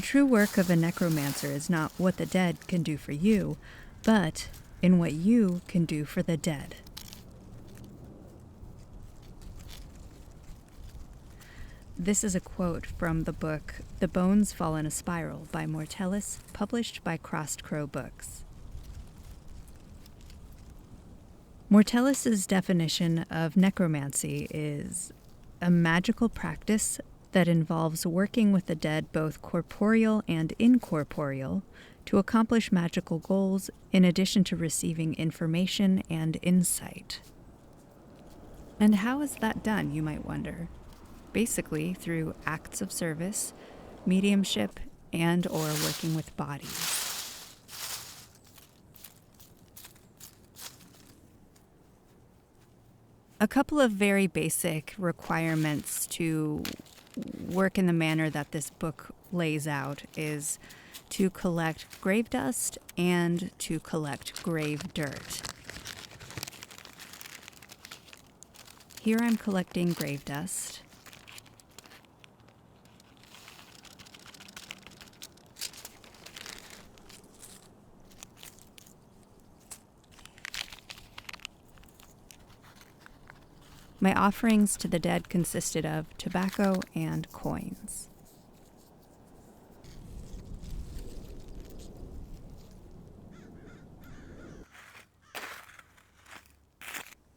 The true work of a necromancer is not what the dead can do for you, but in what you can do for the dead. This is a quote from the book The Bones Fall in a Spiral by Mortellus, published by Crossed Crow Books. Mortellus's definition of necromancy is a magical practice that involves working with the dead, both corporeal and incorporeal, to accomplish magical goals in addition to receiving information and insight. And how is that done, you might wonder? Basically through acts of service, mediumship, and or working with bodies. A couple of very basic requirements to work in the manner that this book lays out is to collect grave dust and to collect grave dirt. Here I'm collecting grave dust. My offerings to the dead consisted of tobacco and coins.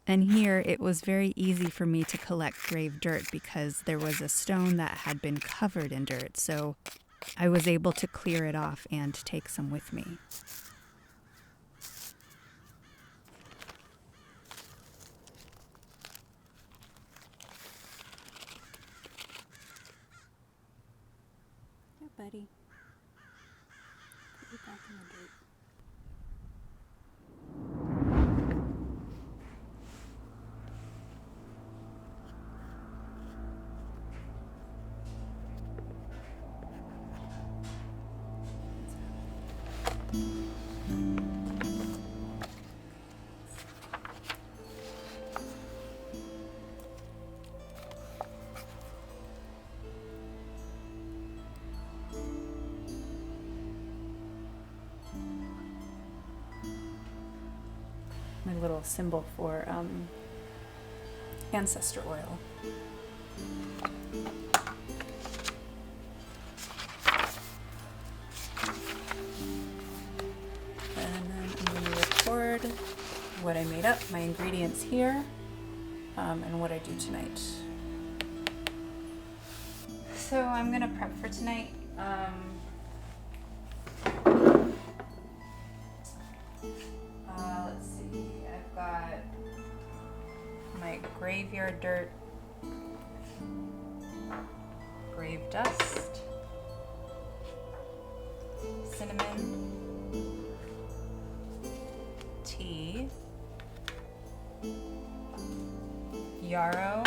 And here it was very easy for me to collect grave dirt because there was a stone that had been covered in dirt, so I was able to clear it off and take some with me. Buddy. Put you back in the dirt. My little symbol for ancestor oil. And then I'm going to record what I made up, my ingredients here, and what I do tonight. So I'm going to prep for tonight. Let's see, I've got my graveyard dirt, grave dust, cinnamon, tea, yarrow,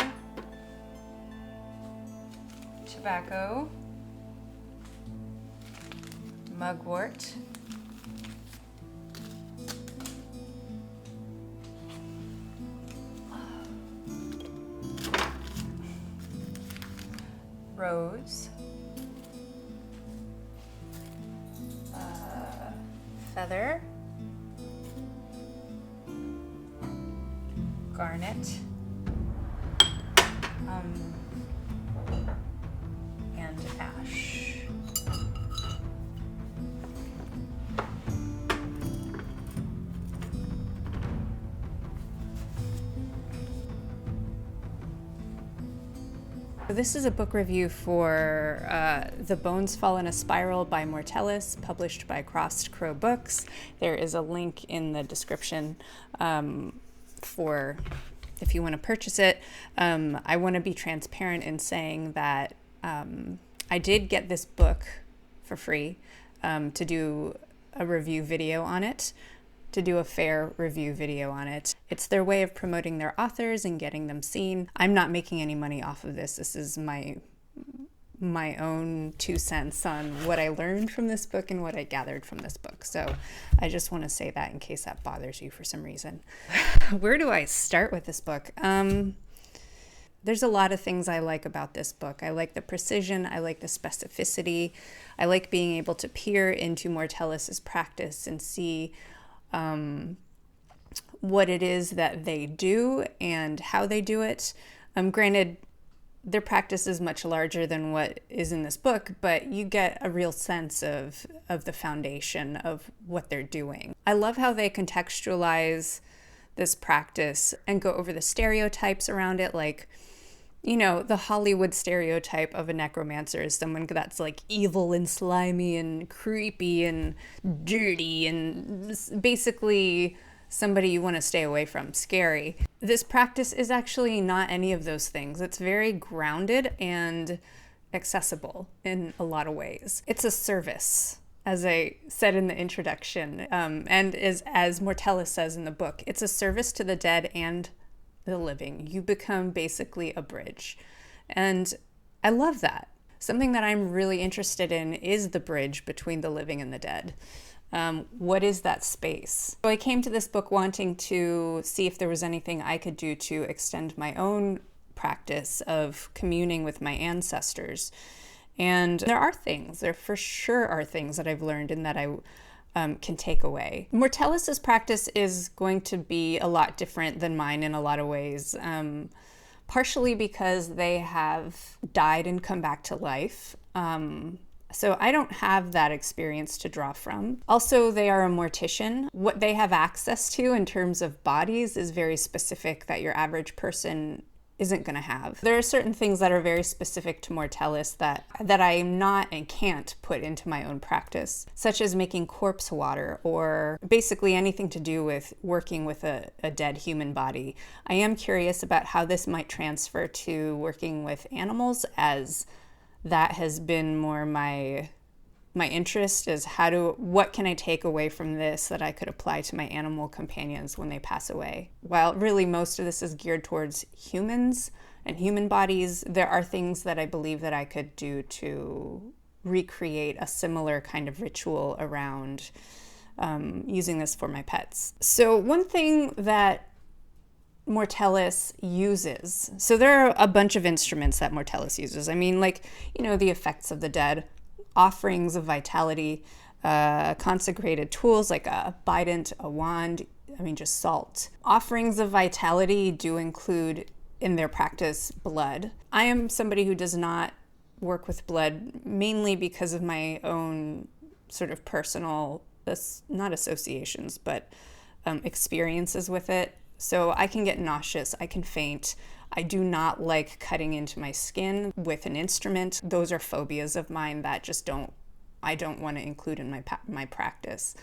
tobacco, mugwort, rose, feather, garnet, and ash. This is a book review for The Bones Fall in a Spiral by Mortellus, published by Crossed Crow Books. There is a link in the description for if you want to purchase it. I want to be transparent in saying that I did get this book for free to do a review video on it, to do a fair review video on it. It's their way of promoting their authors and getting them seen. I'm not making any money off of this. This is my own 2 cents on what I learned from this book and what I gathered from this book. So I just want to say that in case that bothers you for some reason. Where do I start with this book? There's a lot of things I like about this book. I like the precision, I like the specificity, I like being able to peer into Mortellus's practice and see what it is that they do and how they do it. Granted, their practice is much larger than what is in this book, but you get a real sense of the foundation of what they're doing. I love how they contextualize this practice and go over the stereotypes around it, like, you know, the Hollywood stereotype of a necromancer is someone that's like evil and slimy and creepy and dirty and basically somebody you want to stay away from, scary. This practice is actually not any of those things. It's very grounded and accessible in a lot of ways. It's a service, as I said in the introduction, and as Mortellus says in the book, it's a service to the dead and the living. You become basically a bridge. And I love that. Something that I'm really interested in is the bridge between the living and the dead. What is that space? So I came to this book wanting to see if there was anything I could do to extend my own practice of communing with my ancestors. And there for sure are things that I've learned and that I can take away. Mortellus's practice is going to be a lot different than mine in a lot of ways, partially because they have died and come back to life. So I don't have that experience to draw from. Also, they are a mortician. What they have access to in terms of bodies is very specific that your average person isn't going to have. There are certain things that are very specific to Mortellus that I'm not and can't put into my own practice, such as making corpse water or basically anything to do with working with a dead human body. I am curious about how this might transfer to working with animals, as that has been more my interest, is what can I take away from this that I could apply to my animal companions when they pass away. While really most of this is geared towards humans and human bodies, there are things that I believe that I could do to recreate a similar kind of ritual around using this for my pets. So one thing that Mortellus uses. So there are a bunch of instruments that Mortellus uses. I mean, like, you know, the effects of the dead, offerings of vitality, consecrated tools like a bident, a wand, just salt. Offerings of vitality do include in their practice blood. I am somebody who does not work with blood, mainly because of my own sort of personal, not associations, but experiences with it. So I can get nauseous, I can faint. I do not like cutting into my skin with an instrument. Those are phobias of mine that I don't want to include in my practice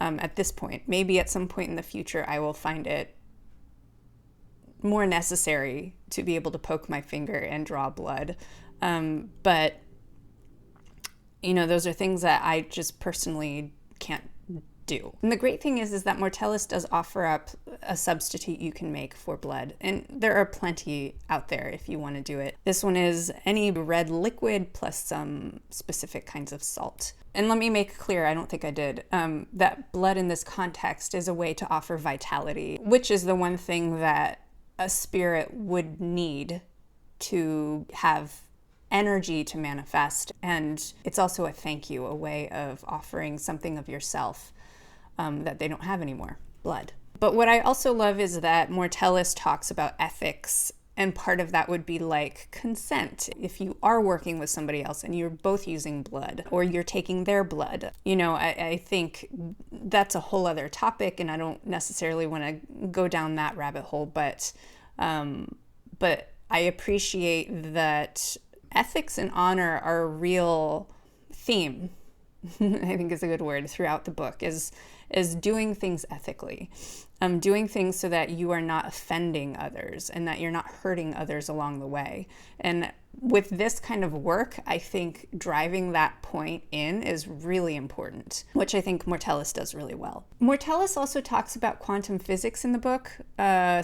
at this point. Maybe at some point in the future I will find it more necessary to be able to poke my finger and draw blood. But, you know, those are things that I just personally can't do. And the great thing is that Mortellus does offer up a substitute you can make for blood. And there are plenty out there if you want to do it. This one is any red liquid plus some specific kinds of salt. And let me make clear, I don't think I did, that blood in this context is a way to offer vitality, which is the one thing that a spirit would need to have energy to manifest. And it's also a thank you, a way of offering something of yourself that they don't have anymore, blood. But what I also love is that Mortellus talks about ethics, and part of that would be like consent. If you are working with somebody else and you're both using blood or you're taking their blood, you know, I think that's a whole other topic, and I don't necessarily want to go down that rabbit hole, but I appreciate that ethics and honor are a real theme, I think is a good word, throughout the book, is doing things ethically, doing things so that you are not offending others and that you're not hurting others along the way. And with this kind of work, I think driving that point in is really important, which I think Mortellus does really well. Mortellus also talks about quantum physics in the book,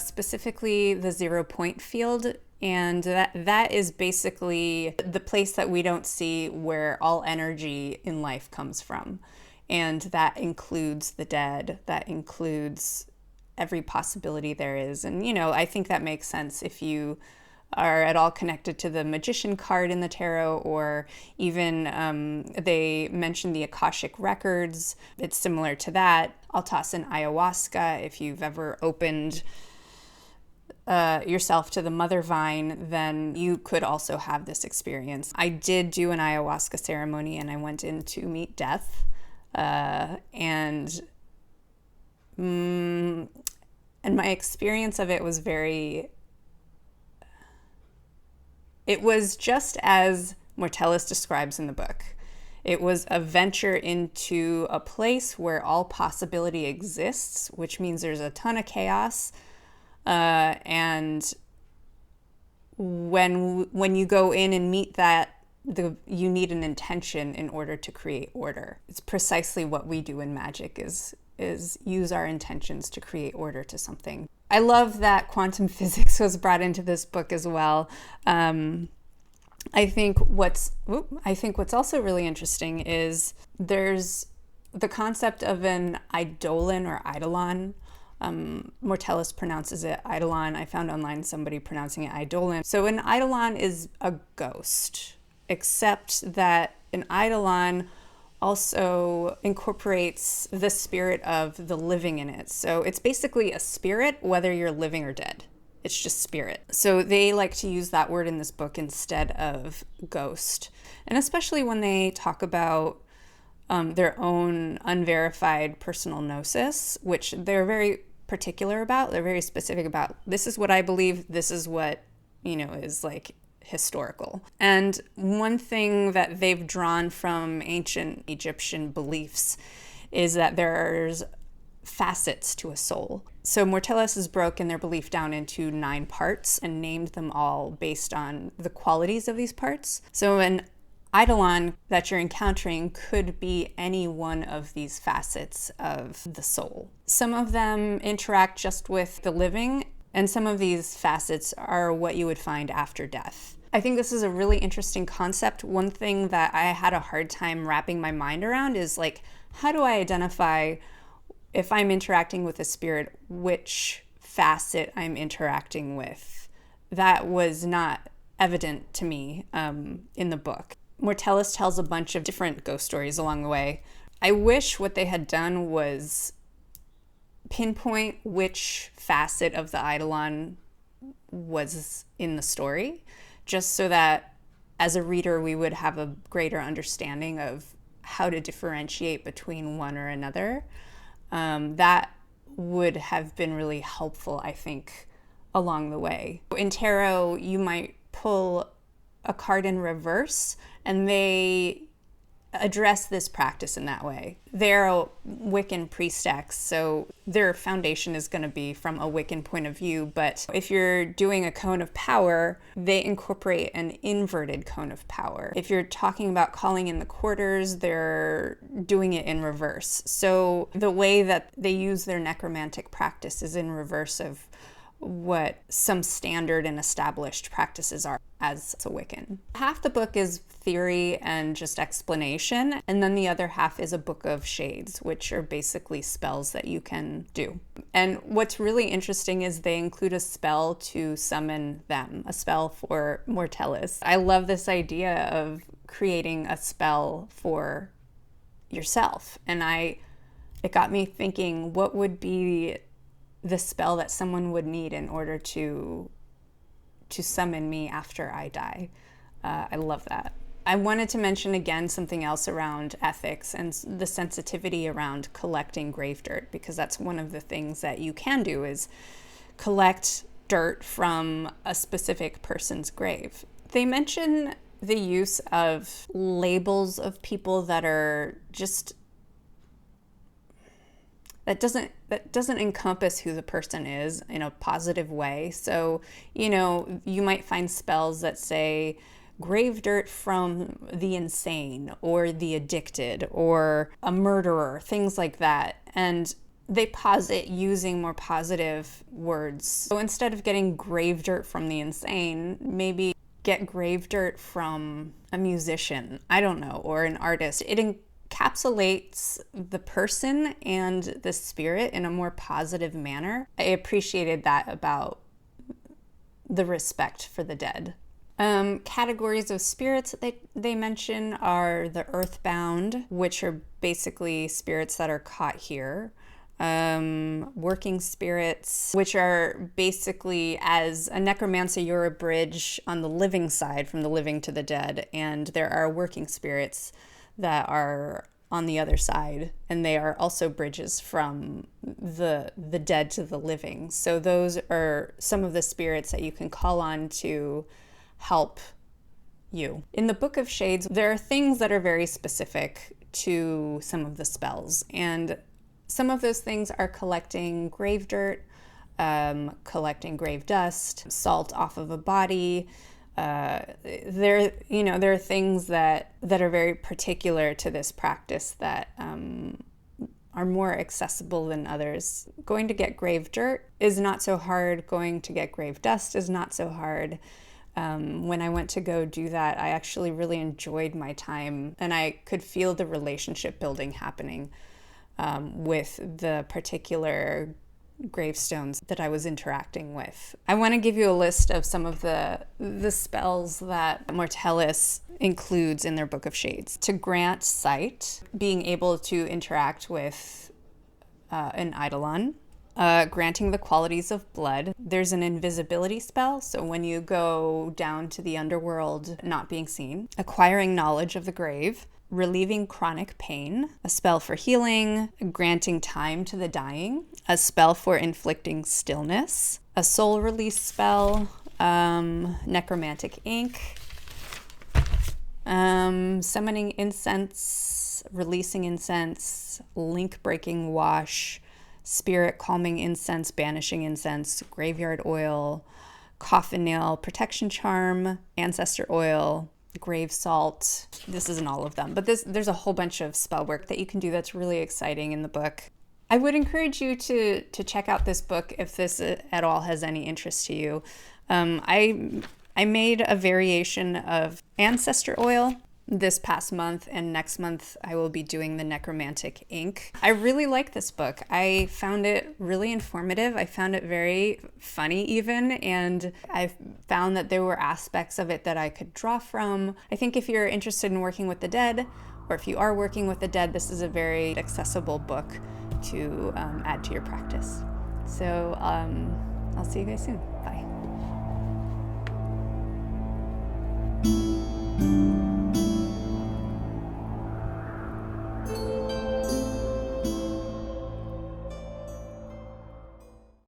specifically the 0 point field. And that is basically the place that we don't see where all energy in life comes from. And that includes the dead, that includes every possibility there is. And, you know, I think that makes sense if you are at all connected to the magician card in the tarot, or even they mention the Akashic records. It's similar to that. I'll toss in ayahuasca. If you've ever opened yourself to the mother vine, then you could also have this experience. I did do an ayahuasca ceremony, and I went in to meet death, and my experience of it was it was just as Mortellus describes in the book. It was a venture into a place where all possibility exists, which means there's a ton of chaos. And when you go in and meet that, you need an intention in order to create order. It's precisely what we do in magic is use our intentions to create order to something. I love that quantum physics was brought into this book as well. I think what's also really interesting is there's the concept of an eidolon or eidolon. Mortellus pronounces it eidolon. I found online somebody pronouncing it eidolon. So an eidolon is a ghost, except that an eidolon also incorporates the spirit of the living in it. So it's basically a spirit, whether you're living or dead. It's just spirit. So they like to use that word in this book instead of ghost. And especially when they talk about their own unverified personal gnosis, which they're very particular about. They're very specific about, this is what I believe, this is what, is like historical. And one thing that they've drawn from ancient Egyptian beliefs is that there's facets to a soul. So Mortellus has broken their belief down into 9 parts and named them all based on the qualities of these parts. So an eidolon that you're encountering could be any one of these facets of the soul. Some of them interact just with the living, and some of these facets are what you would find after death. I think this is a really interesting concept. One thing that I had a hard time wrapping my mind around is like, how do I identify if I'm interacting with a spirit, which facet I'm interacting with? That was not evident to me in the book. Mortellus tells a bunch of different ghost stories along the way. I wish what they had done was pinpoint which facet of the eidolon was in the story, just so that as a reader we would have a greater understanding of how to differentiate between one or another. That would have been really helpful, I think, along the way. In tarot, you might pull a card in reverse, and they address this practice in that way. They're a Wiccan priestess, so their foundation is going to be from a Wiccan point of view, but if you're doing a cone of power, they incorporate an inverted cone of power. If you're talking about calling in the quarters, they're doing it in reverse. So the way that they use their necromantic practice is in reverse of what some standard and established practices are as a Wiccan. Half the book is theory and just explanation, and then the other half is a book of shades, which are basically spells that you can do. And what's really interesting is they include a spell to summon them, a spell for Mortellus. I love this idea of creating a spell for yourself, and it got me thinking, what would be the spell that someone would need in order to summon me after I die? I love that. I wanted to mention again something else around ethics and the sensitivity around collecting grave dirt, because that's one of the things that you can do is collect dirt from a specific person's grave. They mention the use of labels of people that are just that doesn't encompass who the person is in a positive way. So, you might find spells that say grave dirt from the insane or the addicted or a murderer, things like that. And they posit using more positive words. So instead of getting grave dirt from the insane, maybe get grave dirt from a musician, I don't know, or an artist. It encapsulates the person and the spirit in a more positive manner. I appreciated that about the respect for the dead. Categories of spirits that they mention are the earthbound, which are basically spirits that are caught here. Working spirits, which are basically, as a necromancer, you're a bridge on the living side from the living to the dead, and there are working spirits that are on the other side, and they are also bridges from the dead to the living. So those are some of the spirits that you can call on to help you. In the Book of Shades, there are things that are very specific to some of the spells, and some of those things are collecting grave dirt, collecting grave dust, salt off of a body. There are things that are very particular to this practice that are more accessible than others. Going to get grave dirt is not so hard. Going to get grave dust is not so hard. When I went to go do that, I actually really enjoyed my time, and I could feel the relationship building happening with the particular gravestones that I was interacting with. I want to give you a list of some of the spells that Mortellus includes in their Book of Shades. To grant sight, being able to interact with an eidolon. Granting the qualities of blood. There's an invisibility spell, so when you go down to the underworld, not being seen. Acquiring knowledge of the grave. Relieving chronic pain, a spell for healing, granting time to the dying, a spell for inflicting stillness, a soul release spell, necromantic ink, summoning incense, releasing incense, link breaking wash, spirit calming incense, banishing incense, graveyard oil, coffin nail, protection charm, ancestor oil, grave salt. This isn't all of them, but there's a whole bunch of spell work that you can do that's really exciting in the book. I would encourage you to check out this book if this at all has any interest to you. I made a variation of ancestor oil this past month, and next month I will be doing the necromantic ink. I really like this book. I found it really informative. I found it very funny even, and I found that there were aspects of it that I could draw from. I think if you're interested in working with the dead, or if you are working with the dead, this is a very accessible book to add to your practice. So I'll see you guys soon. Bye.